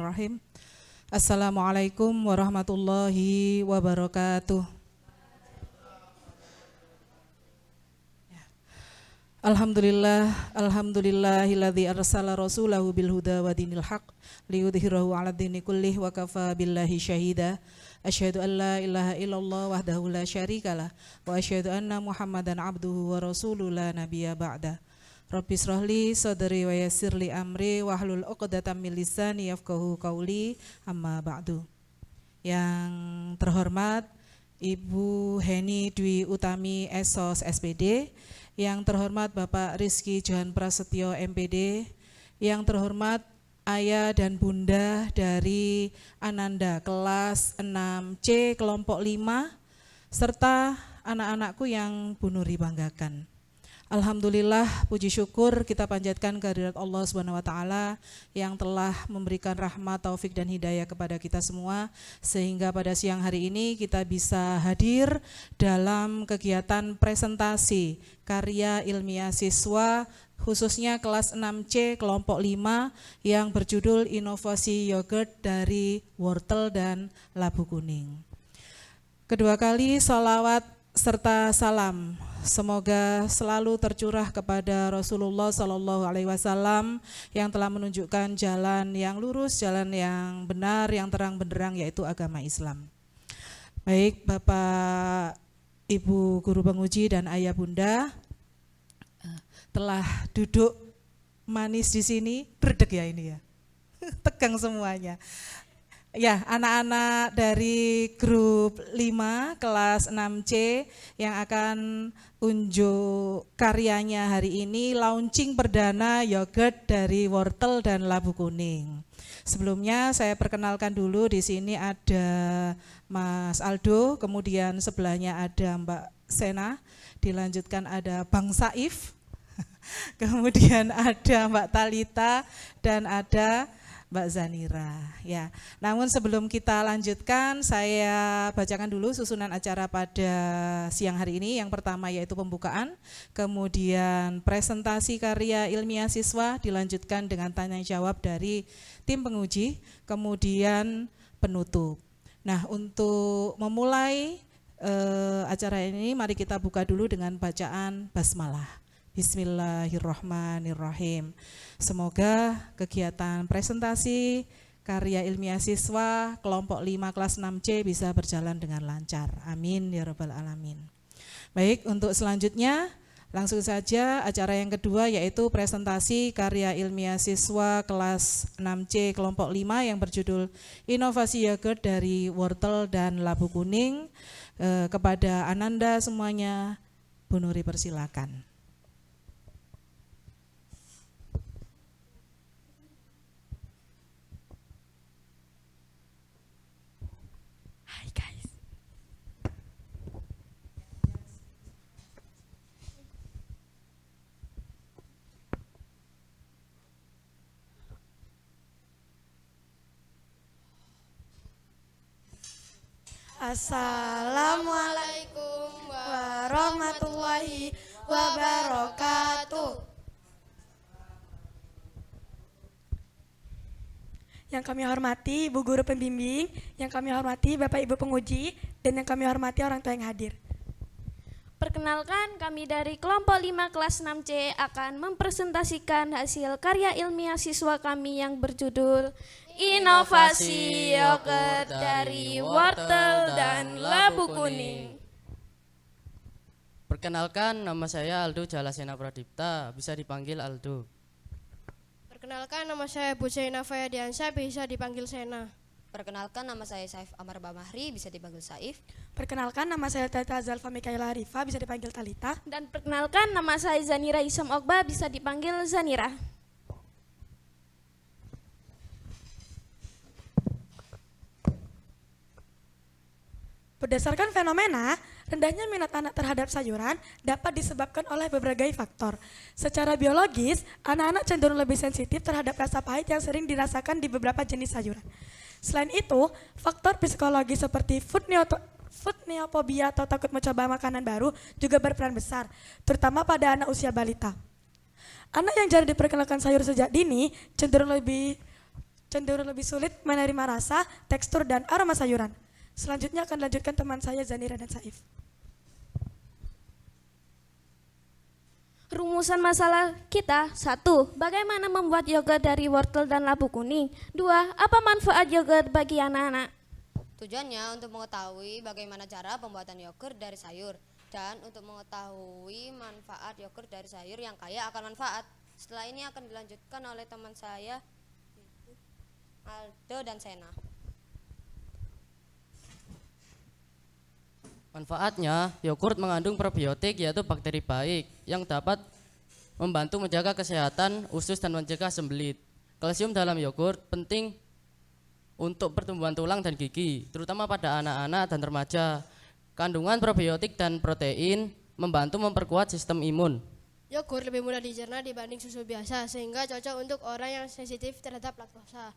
Bismillahirrahmanirrahim. Assalamualaikum warahmatullahi wabarakatuh. Alhamdulillahilladzi arsala rasulahu bil huda wa dinil haq liyudhhirahu 'ala dini kullih wa kafa billahi syahida. Asyhadu an la ilaha illallah wahdahu la syarikalah wa asyhadu anna Muhammadan abduhu wa rasuluhu la nabiyya ba'da. Rabbi shrahli sadri wa yassirli amri wahlul 'uqdatam min lisani yafqahu qauli, amma ba'du. Yang terhormat Ibu Heni Dwi Utami Esos SPD, yang terhormat Bapak Rizky Johan Prasetyo MPD, yang terhormat Ayah dan Bunda dari Ananda kelas 6C kelompok 5, serta anak-anakku yang Bu Nuri banggakan. Alhamdulillah, puji syukur kita panjatkan kehadirat Allah Subhanahu wa taala yang telah memberikan rahmat, taufik dan hidayah kepada kita semua, sehingga pada siang hari ini kita bisa hadir dalam kegiatan presentasi karya ilmiah siswa khususnya kelas 6C kelompok 5 yang berjudul Inovasi Yogurt dari Wortel dan Labu Kuning. Kedua kali salawat serta salam semoga selalu tercurah kepada Rasulullah SAW yang telah menunjukkan jalan yang lurus, jalan yang benar, yang terang benderang, yaitu agama Islam. Baik Bapak, Ibu Guru Penguji dan Ayah Bunda telah duduk manis di sini, berdek ya ini ya, tegang semuanya. Ya, anak-anak dari grup 5 kelas 6C yang akan unjuk karyanya hari ini, launching perdana yogurt dari wortel dan labu kuning. Sebelumnya saya perkenalkan dulu, di sini ada Mas Aldo, kemudian sebelahnya ada Mbak Sena, dilanjutkan ada Bang Saif, kemudian ada Mbak Talita dan ada Mbak Zanira. Ya, namun sebelum kita lanjutkan, saya bacakan dulu susunan acara pada siang hari ini. Yang pertama yaitu pembukaan, kemudian presentasi karya ilmiah siswa, dilanjutkan dengan tanya jawab dari tim penguji, kemudian penutup. Nah, untuk memulai acara ini, mari kita buka dulu dengan bacaan basmalah. Bismillahirrahmanirrahim. Semoga kegiatan presentasi karya ilmiah siswa kelompok 5 kelas 6C bisa berjalan dengan lancar. Amin ya rabbal alamin. Baik, untuk selanjutnya langsung saja acara yang kedua yaitu presentasi karya ilmiah siswa kelas 6C kelompok 5 yang berjudul Inovasi Yogurt dari Wortel dan Labu Kuning. Kepada Ananda semuanya, Bu Nuri persilakan. Assalamualaikum warahmatullahi wabarakatuh. Yang kami hormati Ibu Guru Pembimbing, yang kami hormati Bapak Ibu Penguji, dan yang kami hormati orang tua yang hadir. Perkenalkan, kami dari kelompok 5 kelas 6C akan mempresentasikan hasil karya ilmiah siswa kami yang berjudul Inovasi Yogurt dari Wortel dan Labu Kuning. Perkenalkan, nama saya Aldo Jalasena Pradipta, bisa dipanggil Aldo. Perkenalkan, nama saya Bujaina Fayadiansyah, bisa dipanggil Sena. Perkenalkan, nama saya Saif Amar Bamahri, bisa dipanggil Saif. Perkenalkan, nama saya Talita Zalfa Mikaela Arifa, bisa dipanggil Talita. Dan perkenalkan, nama saya Zanira Isam Okba, bisa dipanggil Zanira. Berdasarkan fenomena, rendahnya minat anak terhadap sayuran dapat disebabkan oleh berbagai faktor. Secara biologis, anak-anak cenderung lebih sensitif terhadap rasa pahit yang sering dirasakan di beberapa jenis sayuran. Selain itu, faktor psikologi seperti food neophobia atau takut mencoba makanan baru juga berperan besar, terutama pada anak usia balita. Anak yang jarang diperkenalkan sayur sejak dini cenderung lebih cenderung lebih sulit menerima rasa, tekstur, dan aroma sayuran. Selanjutnya akan dilanjutkan teman saya Zanira dan Saif. Rumusan masalah kita: 1. Bagaimana membuat yogurt dari wortel dan labu kuning? 2. Apa manfaat yogurt bagi anak-anak? Tujuannya untuk mengetahui bagaimana cara pembuatan yogurt dari sayur dan untuk mengetahui manfaat yogurt dari sayur yang kaya akan manfaat. Setelah ini akan dilanjutkan oleh teman saya Aldo dan Sena. Manfaatnya, yogurt mengandung probiotik yaitu bakteri baik yang dapat membantu menjaga kesehatan usus dan mencegah sembelit. Kalsium dalam yogurt penting untuk pertumbuhan tulang dan gigi, terutama pada anak-anak dan remaja. Kandungan probiotik dan protein membantu memperkuat sistem imun. Yogurt lebih mudah dicerna dibanding susu biasa, sehingga cocok untuk orang yang sensitif terhadap laktosa.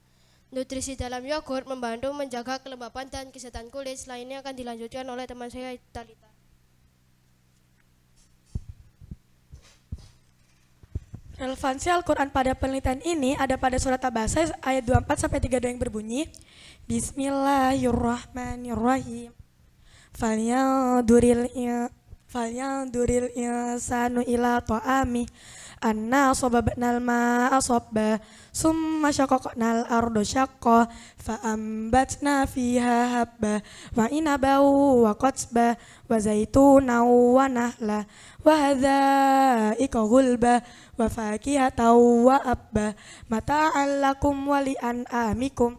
Nutrisi dalam yogurt membantu menjaga kelembapan dan kesehatan kulit. Setelah ini akan dilanjutkan oleh teman saya Talita. Relevansi Al-Quran pada penelitian ini ada pada surat Abasa ayat 24-32 yang berbunyi, Bismillahirrahmanirrahim. Falyanzuril insanu ila ta'ami anna sababnal ma'a sabba summa syaqaqnal arda syaqqa fa ambatna fiha habba wa inaban wa qatsba wa zaitunan wa nahla wa hadzaika ghulba wa fakihatan wa abba mata'an lakum wa li'an'amikum,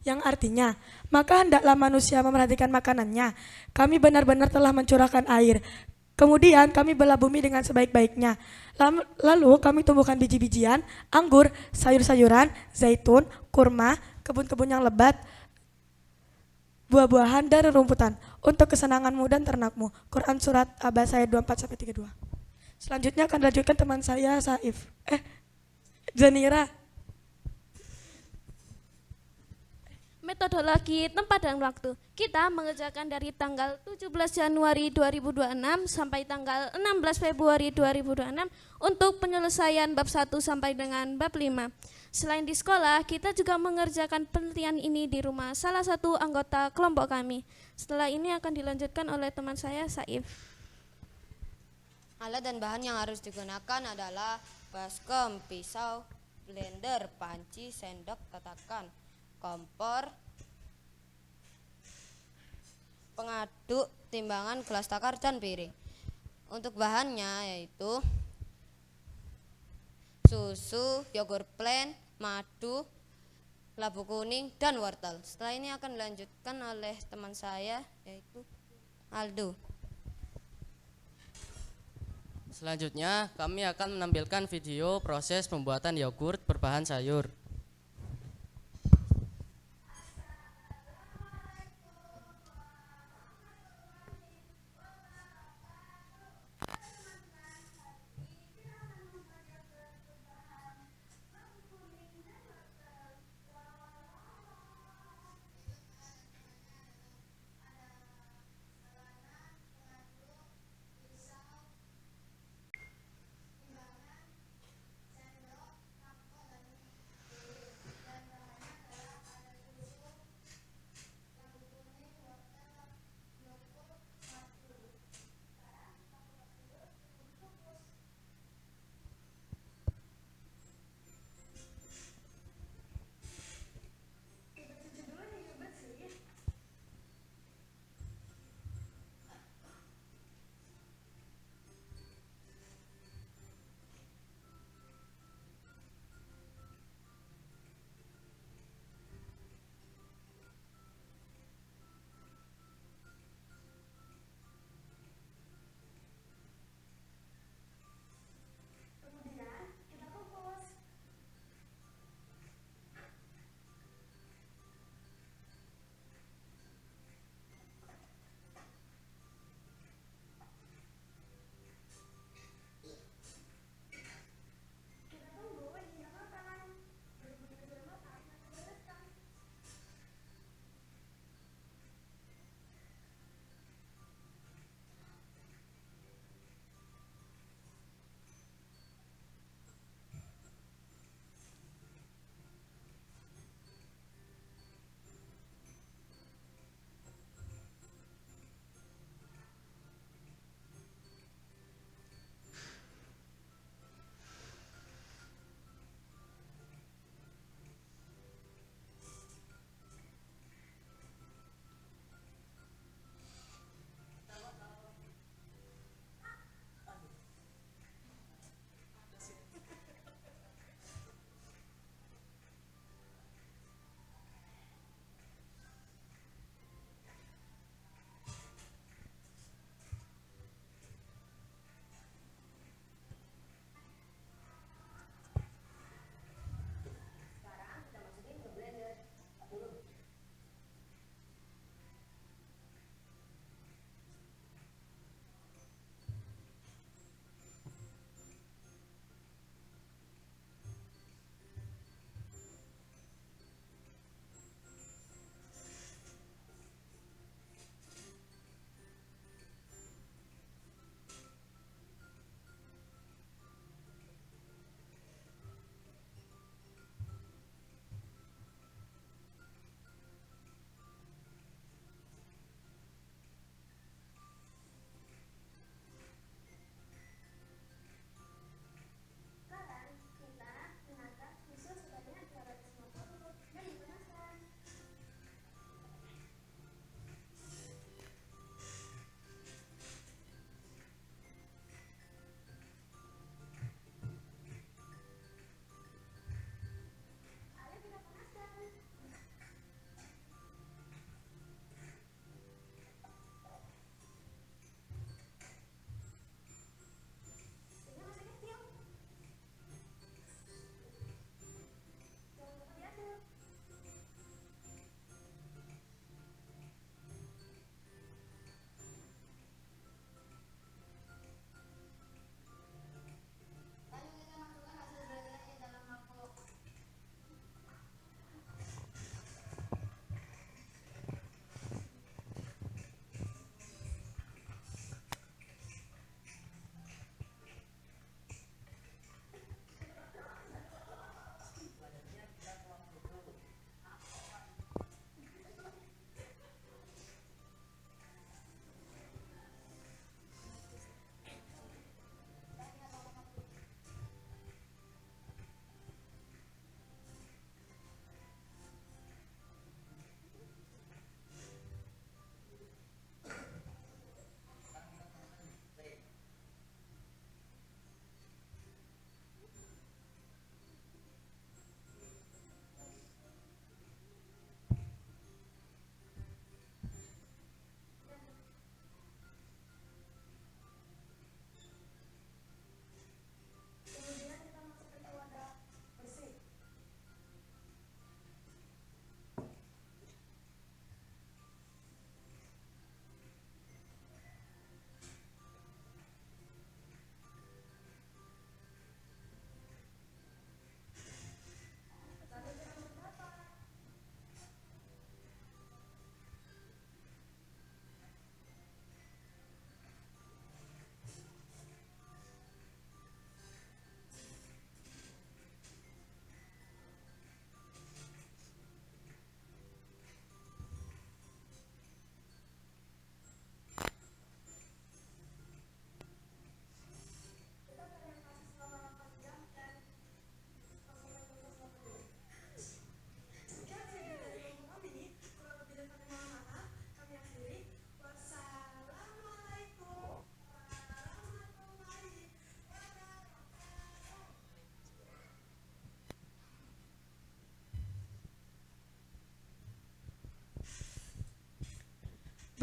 yang artinya, maka hendaklah manusia memperhatikan makanannya. Kami benar-benar telah mencurahkan air. Kemudian kami belah bumi dengan sebaik-baiknya. Lalu kami tumbuhkan biji-bijian, anggur, sayur-sayuran, zaitun, kurma, kebun-kebun yang lebat, buah-buahan, dan rerumputan untuk kesenanganmu dan ternakmu. Quran Surat Abasa ayat 24-32. Selanjutnya akan dilanjutkan teman saya Saif. Zanira. Metodologi, tempat dan waktu. Kita mengerjakan dari tanggal 17 Januari 2026 sampai tanggal 16 Februari 2026 untuk penyelesaian bab 1 sampai dengan bab 5. Selain di sekolah, kita juga mengerjakan penelitian ini di rumah salah satu anggota kelompok kami. Setelah ini akan dilanjutkan oleh teman saya Saif. Alat dan bahan yang harus digunakan adalah baskom, pisau, blender, panci, sendok, tatakan, kompor, pengaduk, timbangan, gelas takar, dan piring. Untuk bahannya yaitu susu, yogurt plain, madu, labu kuning, dan wortel. Setelah ini akan dilanjutkan oleh teman saya yaitu Aldo. Selanjutnya, kami akan menampilkan video proses pembuatan yogurt berbahan sayur.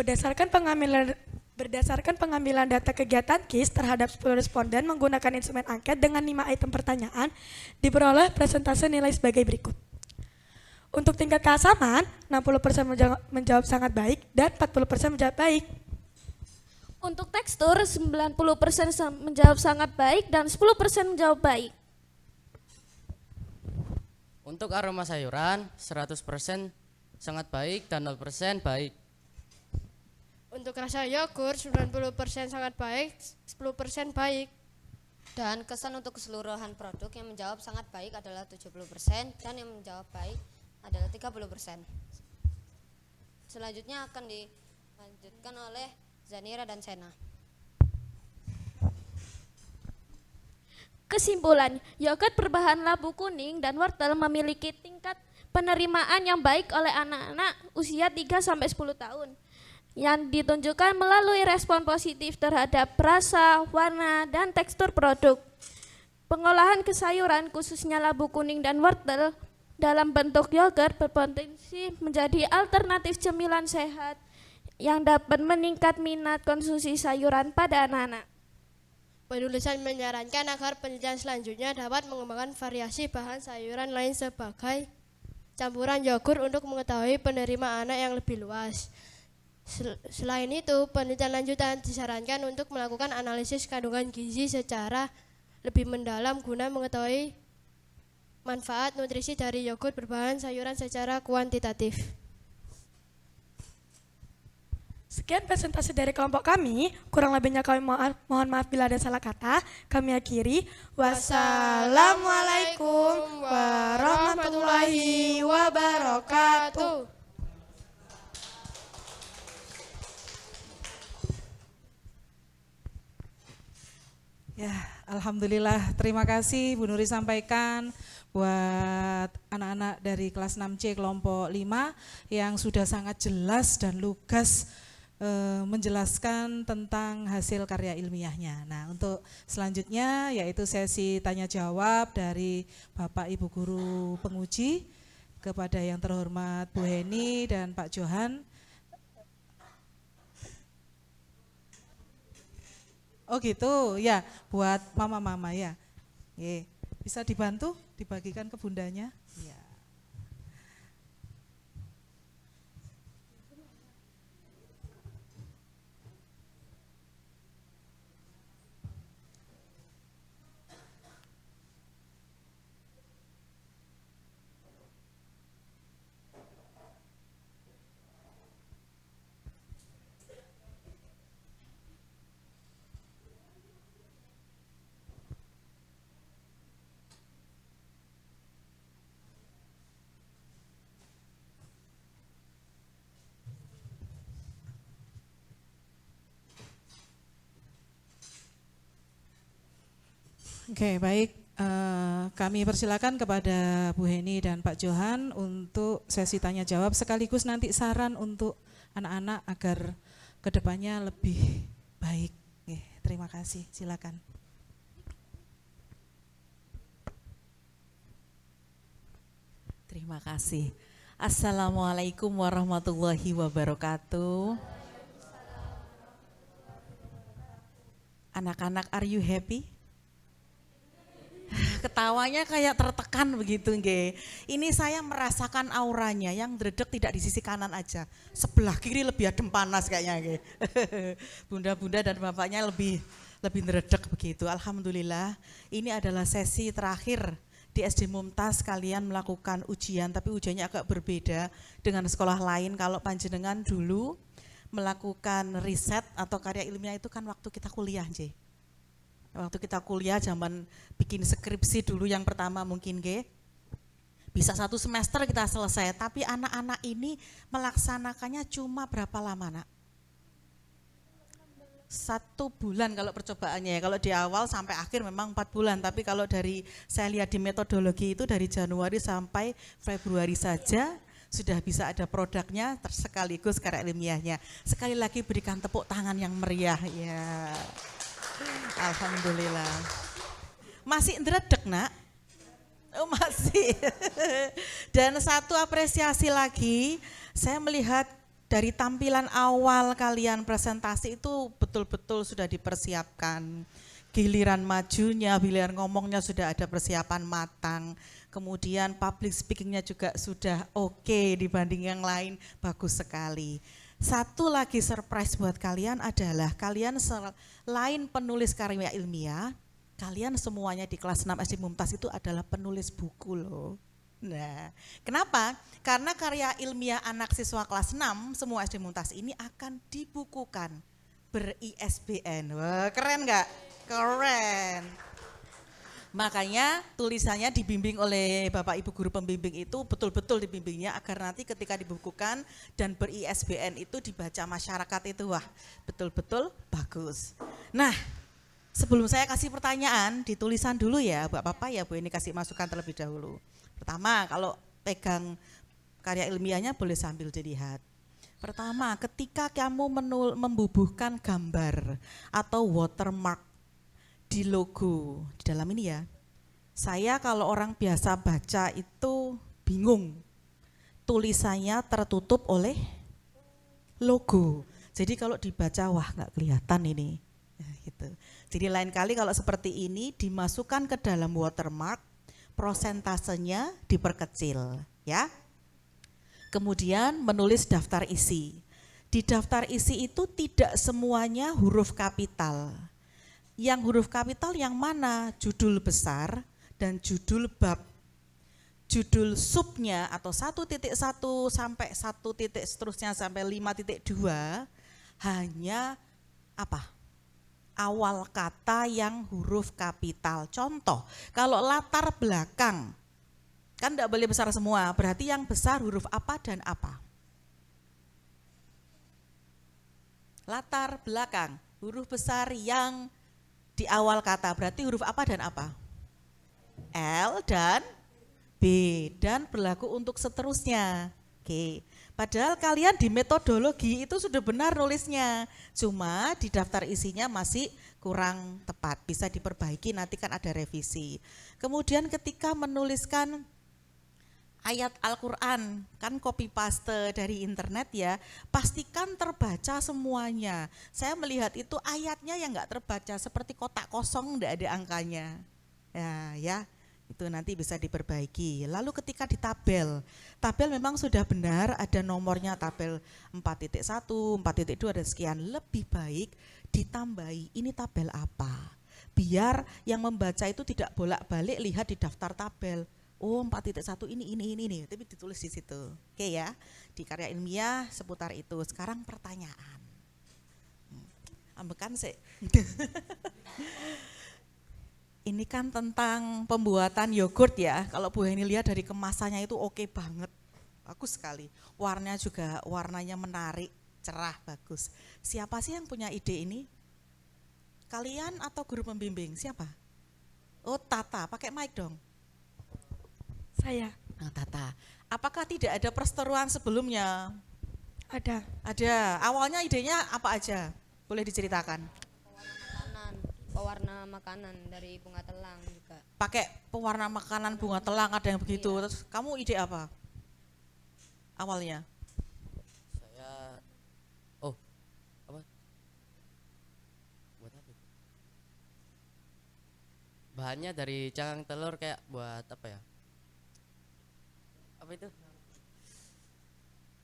Berdasarkan pengambilan data kegiatan KIS terhadap 10 responden menggunakan instrumen angket dengan 5 item pertanyaan, diperoleh persentase nilai sebagai berikut. Untuk tingkat kehasaman, 60% menjawab sangat baik dan 40% menjawab baik. Untuk tekstur, 90% menjawab sangat baik dan 10% menjawab baik. Untuk aroma sayuran 100% sangat baik dan 0% baik. Untuk rasa yogurt 90% sangat baik, 10% baik. Dan kesan untuk keseluruhan produk yang menjawab sangat baik adalah 70% dan yang menjawab baik adalah 30%. Selanjutnya akan dilanjutkan oleh Zanira dan Sena. Kesimpulan, yogurt berbahan labu kuning dan wortel memiliki tingkat penerimaan yang baik oleh anak-anak usia 3-10 tahun yang ditunjukkan melalui respon positif terhadap rasa, warna, dan tekstur produk. Pengolahan kesayuran khususnya labu kuning dan wortel dalam bentuk yogurt berpotensi menjadi alternatif cemilan sehat yang dapat meningkat minat konsumsi sayuran pada anak-anak. Penulisan menyarankan agar penelitian selanjutnya dapat mengembangkan variasi bahan sayuran lain sebagai campuran yogurt untuk mengetahui penerima anak yang lebih luas. Selain itu, penelitian lanjutan disarankan untuk melakukan analisis kandungan gizi secara lebih mendalam guna mengetahui manfaat nutrisi dari yogurt berbahan sayuran secara kuantitatif. Sekian presentasi dari kelompok kami, kurang lebihnya kami mohon maaf bila ada salah kata. Kami akhiri, wassalamualaikum warahmatullahi wabarakatuh. Ya, alhamdulillah. Terima kasih Bu Nuri sampaikan buat anak-anak dari kelas 6C kelompok 5 yang sudah sangat jelas dan lugas menjelaskan tentang hasil karya ilmiahnya. Nah, untuk selanjutnya yaitu sesi tanya jawab dari Bapak Ibu guru penguji kepada yang terhormat Bu Heni dan Pak Johan. Oh gitu, ya buat mama-mama ya. Bisa dibantu dibagikan ke bundanya? Ya. Oke, baik. Kami persilakan kepada Bu Heni dan Pak Johan untuk sesi tanya jawab sekaligus nanti saran untuk anak-anak agar kedepannya lebih baik. Terima kasih, silakan. Terima kasih. Assalamualaikum warahmatullahi wabarakatuh. Anak-anak, are you happy? Ketawanya kayak tertekan begitu, nggih. Ini saya merasakan auranya yang dredeg tidak di sisi kanan aja. Sebelah kiri lebih adem panas kayaknya, nggih. Bunda-bunda dan bapaknya lebih dredeg begitu. Alhamdulillah, ini adalah sesi terakhir di SD Mumtaz kalian melakukan ujian, tapi ujiannya agak berbeda dengan sekolah lain. Kalau panjenengan dulu melakukan riset atau karya ilmiah itu kan waktu kita kuliah, nggih. Waktu kita kuliah zaman bikin skripsi dulu yang pertama mungkin bisa 1 semester kita selesai, tapi anak-anak ini melaksanakannya cuma berapa lama, Nak? 1 bulan kalau percobaannya ya. Kalau di awal sampai akhir memang 4 bulan, tapi kalau dari saya lihat di metodologi itu dari Januari sampai Februari saja sudah bisa ada produknya sekaligus karya ilmiahnya. Sekali lagi berikan tepuk tangan yang meriah ya. Alhamdulillah. Masih ndredeg, Nak? Oh, masih. Dan satu apresiasi lagi, saya melihat dari tampilan awal kalian presentasi itu betul-betul sudah dipersiapkan. Giliran majunya, giliran ngomongnya sudah ada persiapan matang. Kemudian public speakingnya juga sudah oke dibanding yang lain, bagus sekali. Satu lagi surprise buat kalian adalah kalian selain penulis karya ilmiah, kalian semuanya di kelas 6 SD Mumtaz itu adalah penulis buku loh. Nah, kenapa? Karena karya ilmiah anak siswa kelas 6 semua SD Mumtaz ini akan dibukukan ber-ISBN. Wah, keren nggak? Keren. Makanya tulisannya dibimbing oleh Bapak Ibu guru pembimbing itu betul-betul dibimbingnya agar nanti ketika dibukukan dan ber-ISBN itu dibaca masyarakat itu wah betul-betul bagus. Nah, sebelum saya kasih pertanyaan, ditulisan dulu ya Bapak-Bapak ya Bu, ini kasih masukan terlebih dahulu. Pertama, kalau pegang karya ilmiahnya boleh sambil dilihat. Pertama, ketika kamu membubuhkan gambar atau watermark di logo di dalam ini ya, saya kalau orang biasa baca itu bingung, tulisannya tertutup oleh logo. Jadi kalau dibaca wah nggak kelihatan ini, ya, gitu. Jadi lain kali kalau seperti ini dimasukkan ke dalam watermark, prosentasenya diperkecil, ya. Kemudian menulis daftar isi. Di daftar isi itu tidak semuanya huruf kapital. Yang huruf kapital yang mana? Judul besar dan judul bab. Judul subnya atau 1.1 sampai 1 titik seterusnya sampai 5.2 hanya apa? Awal kata yang huruf kapital. Contoh, kalau latar belakang kan tidak boleh besar semua, berarti yang besar huruf apa dan apa? Latar belakang, huruf besar yang di awal kata, berarti huruf apa dan apa? L dan B, dan berlaku untuk seterusnya. Oke, padahal kalian di metodologi itu sudah benar nulisnya, cuma di daftar isinya masih kurang tepat, bisa diperbaiki, nanti kan ada revisi. Kemudian ketika menuliskan ayat Al-Quran, kan copy paste dari internet ya, pastikan terbaca semuanya. Saya melihat itu ayatnya yang enggak terbaca, seperti kotak kosong enggak ada angkanya. Ya, itu nanti bisa diperbaiki. Lalu ketika di tabel memang sudah benar, ada nomornya tabel 4.1, 4.2 dan sekian, lebih baik ditambahi ini tabel apa. Biar yang membaca itu tidak bolak-balik lihat di daftar tabel. Oh 4.1 ini, tapi ditulis di situ. Oke ya, di karya ilmiah seputar itu. Sekarang pertanyaan. Ambekan sih. Ini kan tentang pembuatan yogurt ya. Kalau Bu Heni lihat dari kemasannya itu oke banget. Bagus sekali. Warnanya menarik, cerah, bagus. Siapa sih yang punya ide ini? Kalian atau guru pembimbing? Siapa? Oh Tata, pakai mic dong. Saya. Nah, Tata, apakah tidak ada perseteruan sebelumnya? Ada. Ada. Awalnya idenya apa aja? Boleh diceritakan? Pewarna makanan dari bunga telang juga. Pakai pewarna makanan bunga telang, ada yang begitu. Iya. Terus kamu ide apa? Awalnya? Saya apa? Buat apa? Bahannya dari cangkang telur kayak buat apa ya? Apa itu?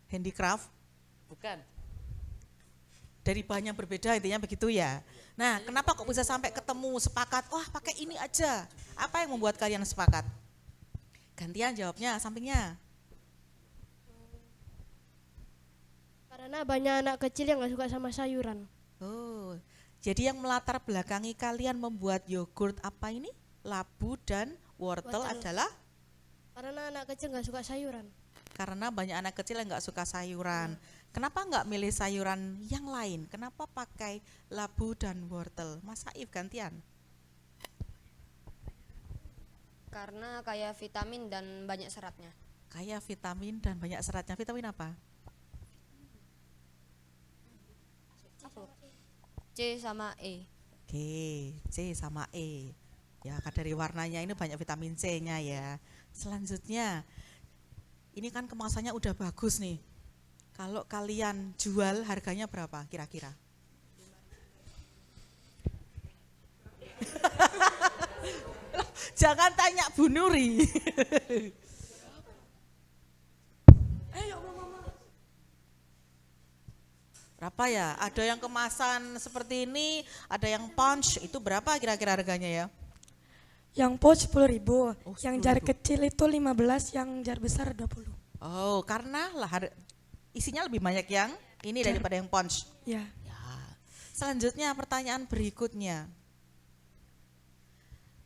Handicraft? Bukan. Dari bahan yang berbeda intinya begitu ya. Nah, kenapa kok bisa sampai ketemu sepakat, wah pakai ini aja. Apa yang membuat kalian sepakat? Gantian jawabnya, sampingnya. Karena banyak anak kecil yang nggak suka sama sayuran. Oh, jadi yang melatar belakangi kalian membuat yogurt apa ini? Labu dan wortel Wortel. adalah? Karena anak kecil nggak suka sayuran. Karena banyak anak kecil yang nggak suka sayuran. Kenapa nggak milih sayuran yang lain? Kenapa pakai labu dan wortel? Mas Saif gantian. Karena kaya vitamin dan banyak seratnya. Kaya vitamin dan banyak seratnya. Vitamin apa? C sama E. Oke, C sama E. Ya, dari warnanya ini banyak vitamin C-nya ya. Selanjutnya, ini kan kemasannya udah bagus nih. Kalau kalian jual harganya berapa kira-kira? Jangan tanya Bu Nuri. Berapa ya? Ada yang kemasan seperti ini, ada yang punch, itu berapa kira-kira harganya ya? Yang pouch 10.000, Oh, yang jar 10.000. kecil itu 15, yang jar besar 20. Oh, karena isinya lebih banyak yang ini Jar. daripada yang punch. Ya, Ya. Selanjutnya pertanyaan berikutnya.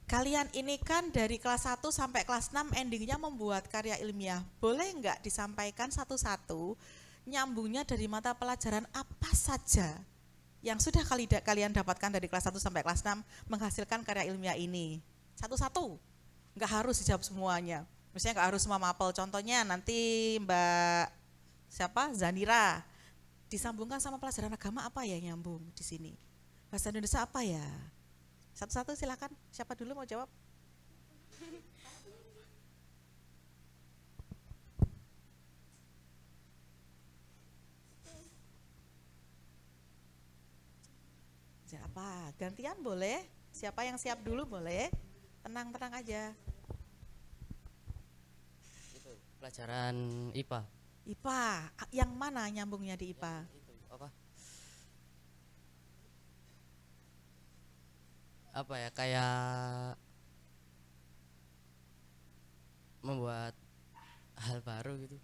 Kalian ini kan dari kelas 1 sampai kelas 6 endingnya membuat karya ilmiah. Boleh nggak disampaikan satu-satu nyambungnya dari mata pelajaran apa saja yang sudah kalian dapatkan dari kelas 1 sampai kelas 6 menghasilkan karya ilmiah ini? Satu-satu, nggak harus dijawab semuanya. Misalnya nggak harus semua mapel. Contohnya nanti Mbak siapa? Zanira disambungkan sama pelajaran agama apa ya nyambung di sini? Bahasa Indonesia apa ya? Satu-satu silakan. Siapa dulu mau jawab? Siapa? Gantian boleh? Siapa yang siap dulu boleh? Tenang-tenang aja. Pelajaran IPA. IPA, yang mana nyambungnya di IPA? Itu apa ya, kayak membuat hal baru gitu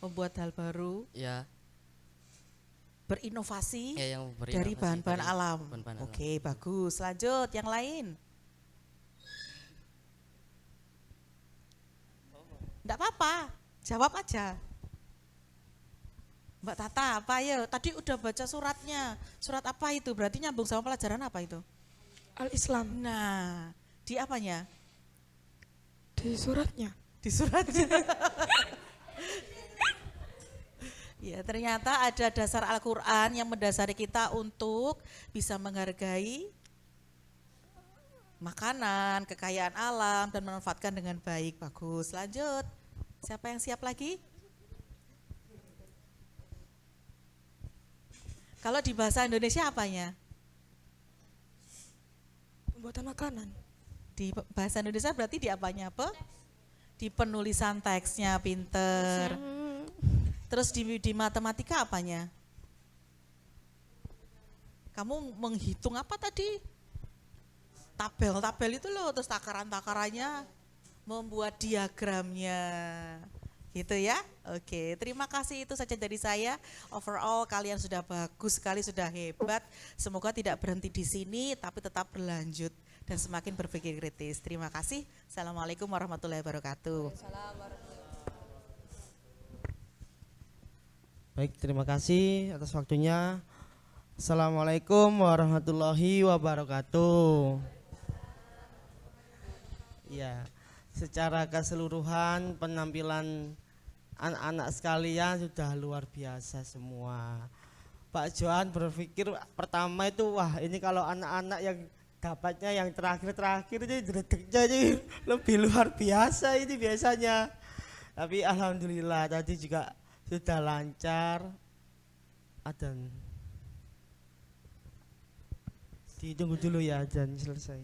Membuat hal baru, ya, berinovasi yang dari berinovasi bahan-bahan dari alam. bahan-bahan alam. Oke, bagus. Lanjut, yang lain. Enggak apa-apa, jawab aja. Mbak Tata, apa ya? Tadi udah baca suratnya. Surat apa itu? Berarti nyambung sama pelajaran apa itu? Al-Islam Nah, di apanya? di suratnya. Di suratnya. Ya, ternyata ada dasar Al-Quran yang mendasari kita untuk bisa menghargai makanan, kekayaan alam, dan memanfaatkan dengan baik. Bagus, lanjut. Siapa yang siap lagi? Kalau di bahasa Indonesia apanya? Pembuatan makanan. Di bahasa Indonesia berarti di apanya apa? Di penulisan teksnya, pinter. Terus di matematika apanya? Kamu menghitung apa tadi? Tabel-tabel itu loh, terus takaran-takarannya, membuat diagramnya. Gitu ya. Oke, terima kasih, itu saja dari saya. Overall kalian sudah bagus sekali, sudah hebat. Semoga tidak berhenti di sini tapi tetap berlanjut dan semakin berpikir kritis. Terima kasih. Assalamualaikum warahmatullahi wabarakatuh. Baik, terima kasih atas waktunya. Assalamualaikum warahmatullahi wabarakatuh. Ya, secara keseluruhan penampilan anak-anak sekalian sudah luar biasa semua. Pak Johan berpikir pertama itu, wah ini kalau anak-anak yang dapatnya yang terakhir-terakhir ini dedeknya ini lebih luar biasa ini biasanya. Tapi alhamdulillah tadi juga sudah lancar. Adzan. Ditunggu dulu ya, adzan selesai.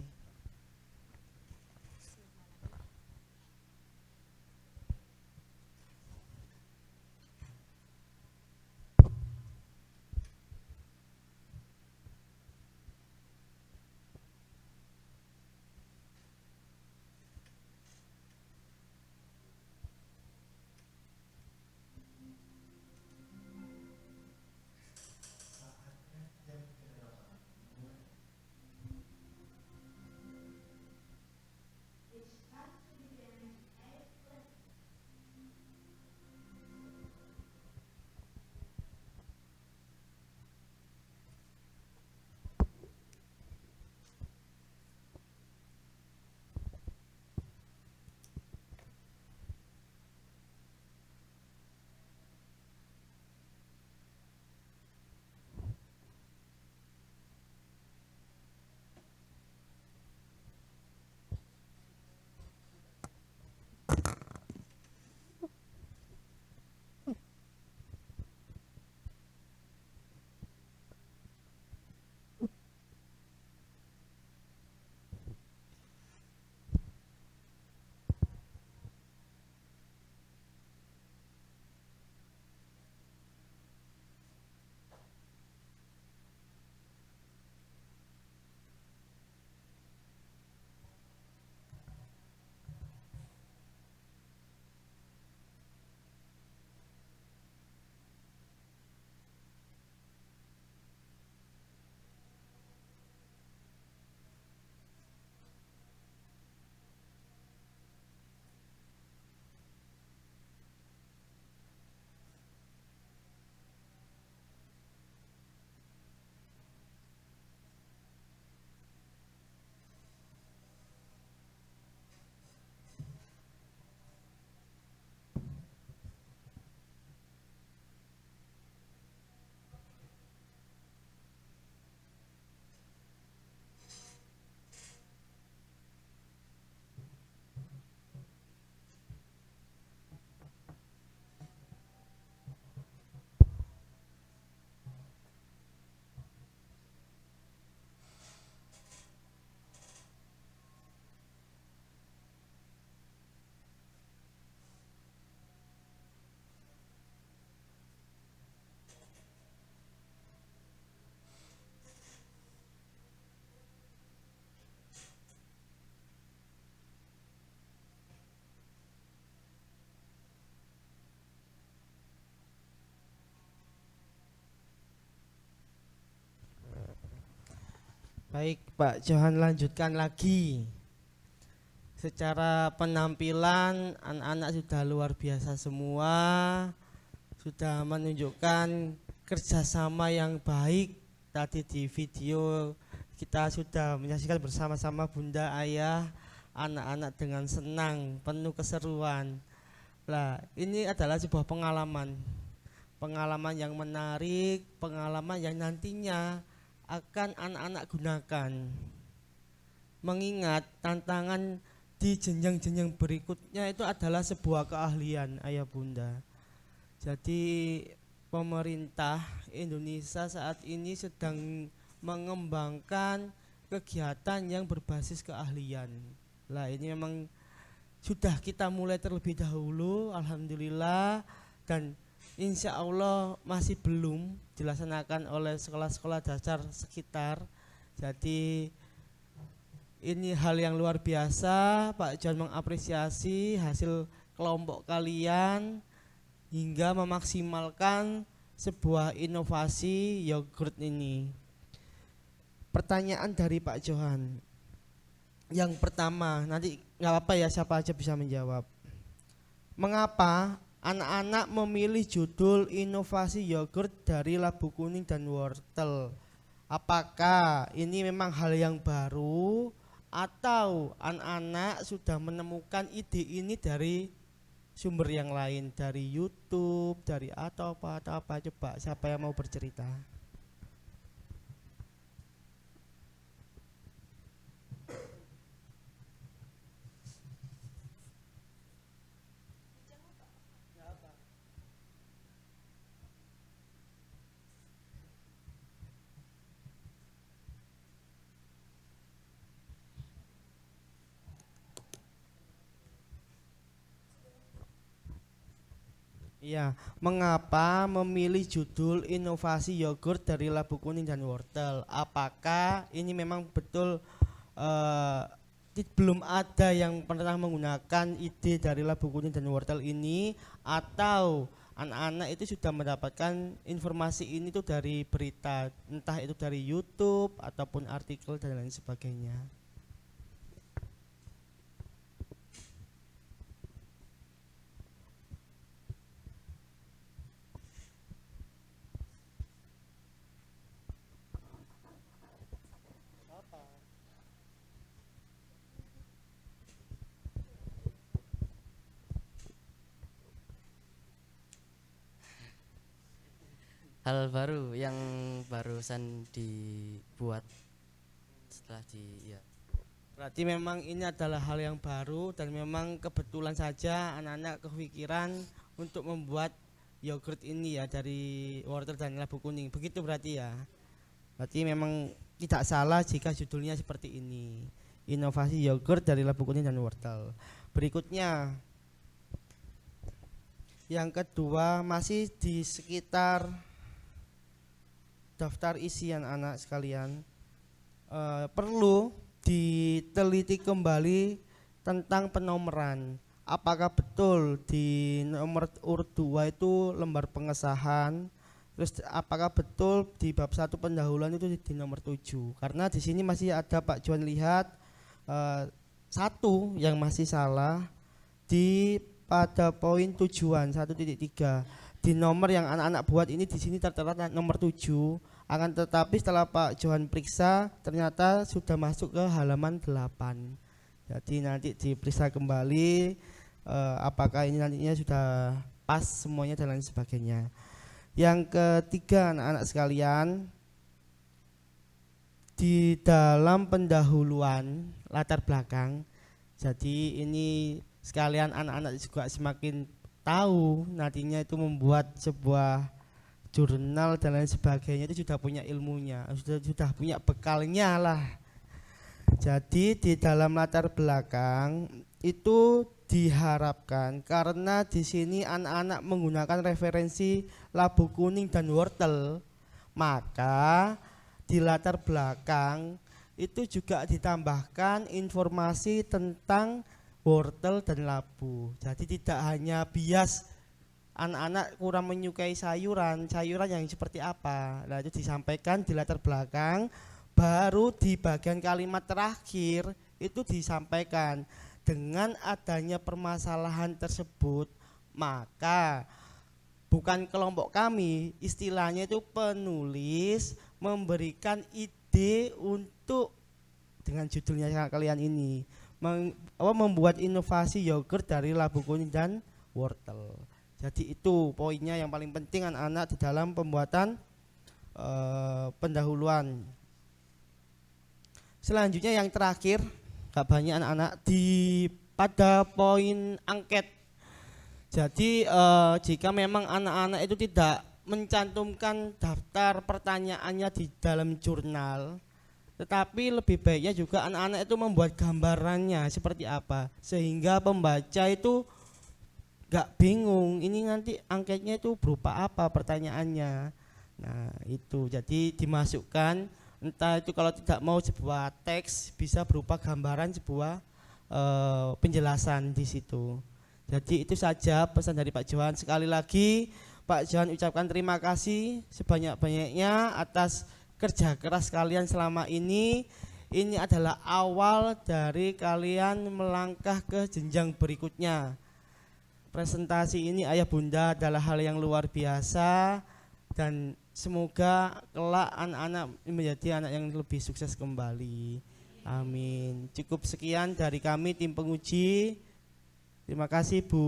Baik, Pak Johan lanjutkan lagi. Secara penampilan anak-anak sudah luar biasa semua, sudah menunjukkan kerjasama yang baik. Tadi di video kita sudah menyaksikan bersama-sama bunda ayah, anak-anak dengan senang, penuh keseruan. Lah, ini adalah sebuah pengalaman yang menarik, pengalaman yang nantinya akan anak-anak gunakan. Mengingat tantangan di jenjang-jenjang berikutnya itu adalah sebuah keahlian ayah bunda. Jadi pemerintah Indonesia saat ini sedang mengembangkan kegiatan yang berbasis keahlian. Lah ini memang sudah kita mulai terlebih dahulu, alhamdulillah, dan insya Allah masih belum dilaksanakan oleh sekolah-sekolah dasar sekitar. Jadi ini hal yang luar biasa, Pak John mengapresiasi hasil kelompok kalian hingga memaksimalkan sebuah inovasi yogurt ini. Pertanyaan dari Pak Johan. Yang pertama, nanti nggak apa-apa ya, siapa aja bisa menjawab. Mengapa anak-anak memilih judul inovasi yogurt dari labu kuning dan wortel? Apakah ini memang hal yang baru atau anak-anak sudah menemukan ide ini dari sumber yang lain, dari YouTube, dari atau apa? Coba siapa yang mau bercerita? Iya, mengapa memilih judul inovasi yogurt dari labu kuning dan wortel? Apakah ini memang betul belum ada yang pernah menggunakan ide dari labu kuning dan wortel ini, atau anak-anak itu sudah mendapatkan informasi ini tuh dari berita, entah itu dari YouTube ataupun artikel dan lain sebagainya? Hal baru yang barusan dibuat setelah ya. Berarti memang ini adalah hal yang baru dan memang kebetulan saja anak-anak kepikiran untuk membuat yogurt ini ya dari wortel dan labu kuning. Begitu berarti ya. Berarti memang tidak salah jika judulnya seperti ini. Inovasi yogurt dari labu kuning dan wortel. Berikutnya yang kedua, masih di sekitar daftar isian anak sekalian, perlu diteliti kembali tentang penomoran. Apakah betul di nomor urut 2 itu lembar pengesahan? Terus apakah betul di bab 1 pendahuluan itu di nomor 7? Karena di sini masih ada Pak Juan lihat satu yang masih salah di pada poin tujuan 1.3. Di nomor yang anak-anak buat ini di sini tertera nomor 7, akan tetapi setelah Pak Johan periksa ternyata sudah masuk ke halaman 8. Jadi nanti diperiksa kembali apakah ini nantinya sudah pas semuanya dan lain sebagainya. Yang ketiga, anak-anak sekalian, di dalam pendahuluan latar belakang, jadi ini sekalian anak-anak juga semakin tahu nantinya itu membuat sebuah jurnal dan lain sebagainya, itu sudah punya ilmunya, sudah punya bekalnya lah. Jadi di dalam latar belakang itu diharapkan, karena di sini anak-anak menggunakan referensi labu kuning dan wortel, maka di latar belakang itu juga ditambahkan informasi tentang wortel dan labu. Jadi tidak hanya bias anak-anak kurang menyukai sayuran yang seperti apa. Nah, itu disampaikan di latar belakang baru di bagian kalimat terakhir itu disampaikan dengan adanya permasalahan tersebut, maka bukan kelompok kami, istilahnya itu penulis memberikan ide untuk dengan judulnya kalian ini membuat inovasi yogurt dari labu kuning dan wortel. Jadi itu poinnya yang paling penting anak-anak di dalam pembuatan pendahuluan. Selanjutnya yang terakhir, gak banyak anak-anak pada poin angket. Jadi jika memang anak-anak itu tidak mencantumkan daftar pertanyaannya di dalam jurnal, tetapi lebih baiknya juga anak-anak itu membuat gambarannya seperti apa, sehingga pembaca itu gak bingung ini nanti angketnya itu berupa apa pertanyaannya. Nah itu jadi dimasukkan, entah itu kalau tidak mau sebuah teks bisa berupa gambaran sebuah penjelasan di situ. Jadi itu saja pesan dari Pak Johan. Sekali lagi Pak Johan ucapkan terima kasih sebanyak-banyaknya atas kerja keras kalian selama ini. Ini adalah awal dari kalian melangkah ke jenjang berikutnya. Presentasi ini ayah bunda adalah hal yang luar biasa dan semoga kelak anak-anak menjadi anak yang lebih sukses kembali. Amin. Cukup sekian dari kami tim penguji. Terima kasih Bu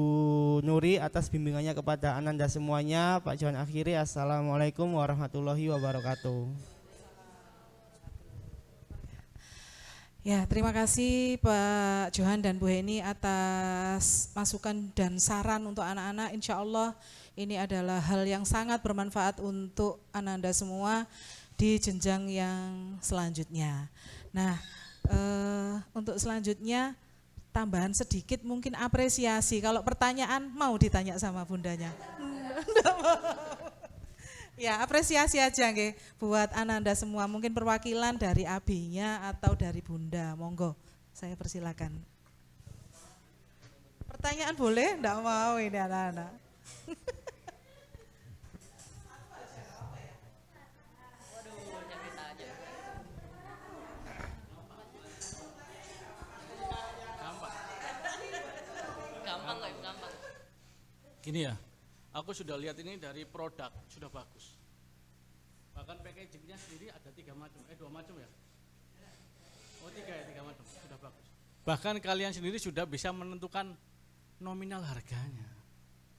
Nuri atas bimbingannya kepada Ananda semuanya. Pak Johan akhiri, assalamualaikum warahmatullahi wabarakatuh. Ya, terima kasih Pak Johan dan Bu Heni atas masukan dan saran untuk anak-anak. Insya Allah ini adalah hal yang sangat bermanfaat untuk Ananda semua di jenjang yang selanjutnya. Nah, untuk selanjutnya tambahan sedikit mungkin apresiasi. Kalau pertanyaan mau ditanya sama bundanya. Ya, apresiasi aja nggih buat Ananda semua. Mungkin perwakilan dari abinya atau dari bunda. Monggo, saya persilakan. Pertanyaan boleh? Enggak mau ini anak-anak. Gini ya, aku sudah lihat ini dari produk sudah bagus. Bahkan packagingnya sendiri ada 3 macam, 2 macam ya? Oh 3 ya, 3 macam, sudah bagus. Bahkan kalian sendiri sudah bisa menentukan nominal harganya,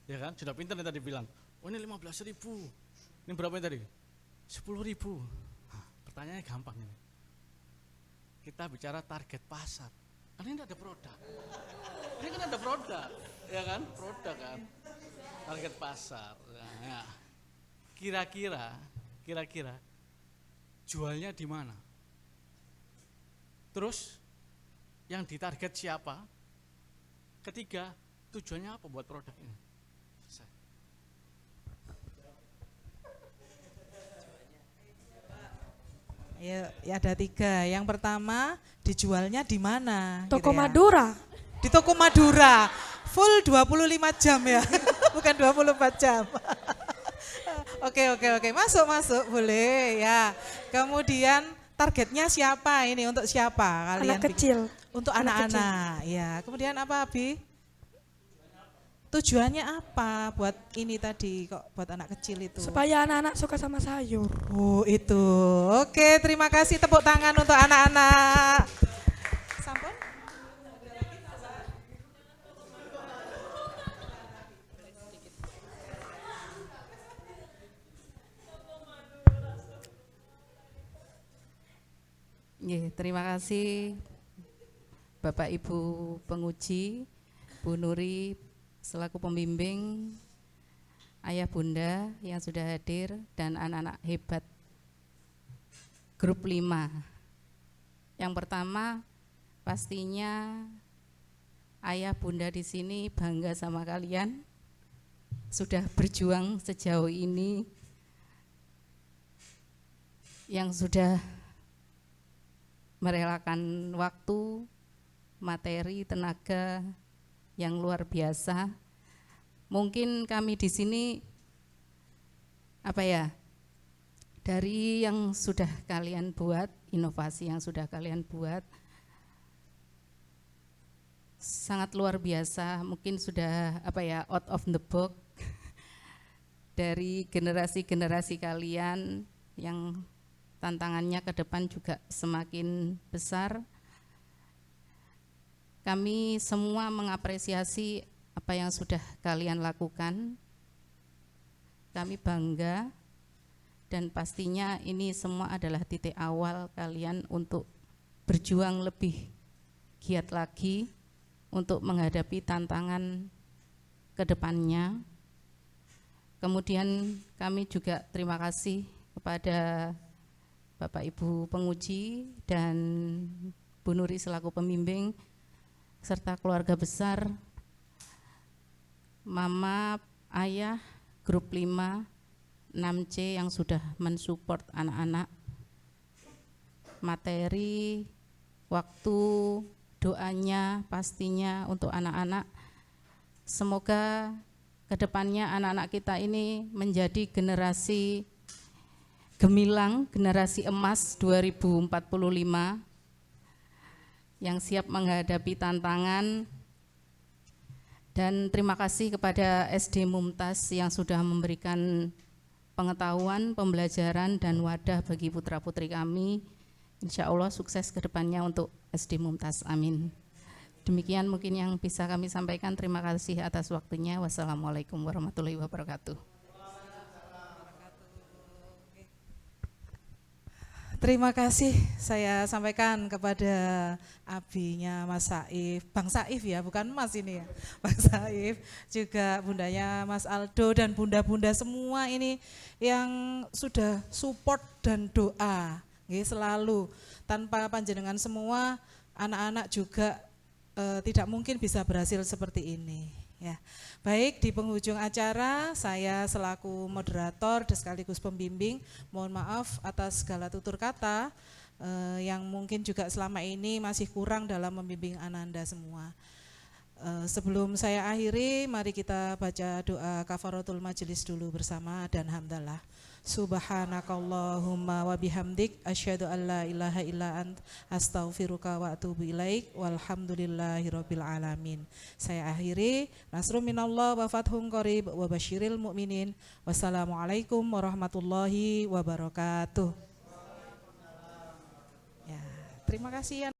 ya kan? Sudah pintar nih tadi bilang, oh ini 15.000, ini berapa tadi? 10.000. Nah, pertanyaannya gampang ini. Kita bicara target pasar, karena ini ada produk. Ini kan ada produk, ya kan? Produk kan. Target pasar. Nah, kira-kira jualnya di mana? Terus yang ditarget siapa? Ketiga, tujuannya apa buat produk ini? Ya ada 3. Yang pertama, dijualnya di mana? Toko gitu ya. Madura. Di toko Madura. Full 25 jam ya, bukan 24 jam. Oke, masuk boleh ya. Kemudian targetnya siapa ini, untuk siapa kalian? Anak kecil. Untuk anak-anak ya. Kemudian apa Abi? Tujuannya apa buat ini tadi, kok buat anak kecil itu? Supaya anak-anak suka sama sayur. Oh itu, oke terima kasih, tepuk tangan untuk anak-anak. Sampun? Terima kasih Bapak Ibu penguji, Bu Nuri selaku pembimbing, ayah bunda yang sudah hadir, dan anak-anak hebat grup 5. Yang pertama pastinya ayah bunda di sini bangga sama kalian, sudah berjuang sejauh ini, yang sudah merelakan waktu, materi, tenaga yang luar biasa. Mungkin kami di sini Dari yang sudah kalian buat, inovasi yang sudah kalian buat, sangat luar biasa, mungkin sudah out of the box dari generasi-generasi kalian yang tantangannya ke depan juga semakin besar. Kami semua mengapresiasi apa yang sudah kalian lakukan. Kami bangga dan pastinya ini semua adalah titik awal kalian untuk berjuang lebih giat lagi untuk menghadapi tantangan ke depannya. Kemudian kami juga terima kasih kepada Bapak Ibu penguji dan Bu Nuri selaku pembimbing serta keluarga besar, Mama, Ayah, Grup 5, 6C yang sudah mensupport anak-anak, materi, waktu, doanya pastinya untuk anak-anak. Semoga kedepannya anak-anak kita ini menjadi generasi gemilang, generasi emas 2045 yang siap menghadapi tantangan. Dan terima kasih kepada SD Mumtaz yang sudah memberikan pengetahuan, pembelajaran, dan wadah bagi putra-putri kami. Insya Allah sukses ke depannya untuk SD Mumtaz, amin. Demikian mungkin yang bisa kami sampaikan. Terima kasih atas waktunya. Wassalamualaikum warahmatullahi wabarakatuh. Terima kasih saya sampaikan kepada abinya Mas Saif, Bang Saif ya, bukan Mas ini ya, Bang Saif, juga bundanya Mas Aldo dan bunda-bunda semua ini yang sudah support dan doa, selalu. Tanpa panjenengan semua, anak-anak juga tidak mungkin bisa berhasil seperti ini. Ya, baik, di penghujung acara saya selaku moderator dan sekaligus pembimbing mohon maaf atas segala tutur kata yang mungkin juga selama ini masih kurang dalam membimbing Ananda semua. Sebelum saya akhiri, mari kita baca doa kafaratul majelis dulu bersama dan hamdalah. Subhanakallahumma wa bihamdik asyhadu an la ilaha illa ant astaghfiruka wa atubu ilaik walhamdulillahirabbil alamin. Saya akhiri, nasrun minallah wa fathun qarib wa basyiril mu'minin. Wassalamualaikum warahmatullahi wabarakatuh. Ya, terima kasih ya.